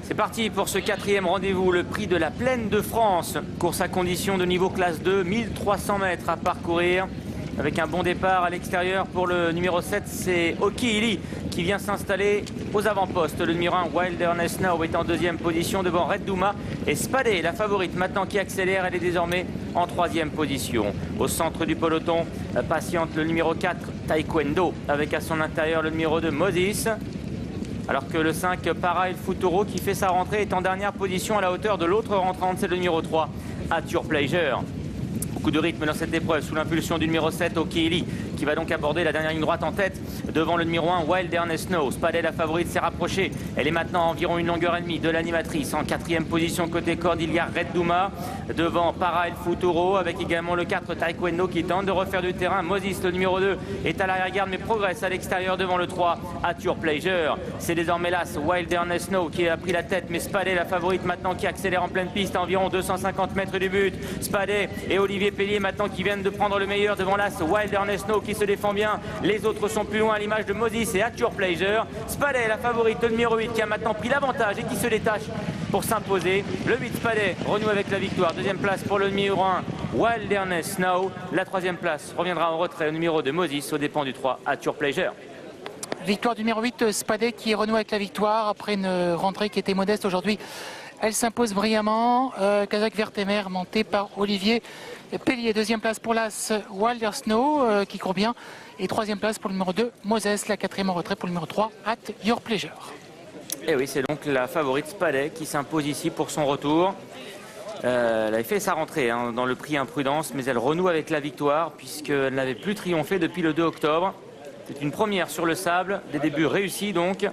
C'est parti pour ce quatrième rendez-vous, le prix de la Plaine de France. Course à condition de niveau classe 2, 1300 mètres à parcourir. Avec un bon départ à l'extérieur pour le numéro 7, c'est Okili qui vient s'installer aux avant-postes. Le numéro 1, Wilderness Now, est en deuxième position devant Red Douma. Et Spadé, la favorite, maintenant qui accélère, elle est désormais en troisième position. Au centre du peloton, patiente le numéro 4, Taekwondo, avec à son intérieur le numéro 2, Moses. Alors que le 5, Para El Futuro, qui fait sa rentrée, est en dernière position à la hauteur de l'autre rentrante, c'est le numéro 3, At Your Pleasure. Beaucoup de rythme dans cette épreuve sous l'impulsion du numéro 7, Okili, qui va donc aborder la dernière ligne droite en tête devant le numéro 1, Wilderness Snow. Spadé, la favorite, s'est rapprochée. Elle est maintenant à environ une longueur et demie de l'animatrice. En quatrième position côté corde, il y a Red Douma devant Para El Futuro, avec également le 4, Taekwondo, qui tente de refaire du terrain. Moses, le numéro 2, est à l'arrière-garde mais progresse à l'extérieur devant le 3, At Your Pleasure. C'est désormais là Wilderness Snow qui a pris la tête, mais Spadé, la favorite, maintenant qui accélère en pleine piste à environ 250 mètres du but. Spadé et Olivier Pellier maintenant qui viennent de prendre le meilleur devant l'as Wilderness Snow qui se défend bien. Les autres sont plus loin à l'image de Moses et At Your Pleasure. Spadé, la favorite, le numéro 8, qui a maintenant pris l'avantage et qui se détache pour s'imposer. Le 8, Spadé, renoue avec la victoire. Deuxième place pour le numéro 1, Wilderness Snow. La troisième place reviendra en retrait au numéro de Moses aux dépens du 3, At Your Pleasure. Victoire du numéro 8, Spadé, qui renoue avec la victoire après une rentrée qui était modeste aujourd'hui. Elle s'impose brillamment. Kazakh Vertemer monté par Olivier Pellier. Deuxième place pour l'as Wilder Snow qui court bien. Et troisième place pour le numéro 2, Moses. La quatrième en retrait pour le numéro 3, At Your Pleasure. Et oui, c'est donc la favorite Spadé qui s'impose ici pour son retour. Elle avait fait sa rentrée dans le prix Imprudence, mais elle renoue avec la victoire puisqu'elle n'avait plus triomphé depuis le 2 octobre. C'est une première sur le sable, des débuts réussis donc.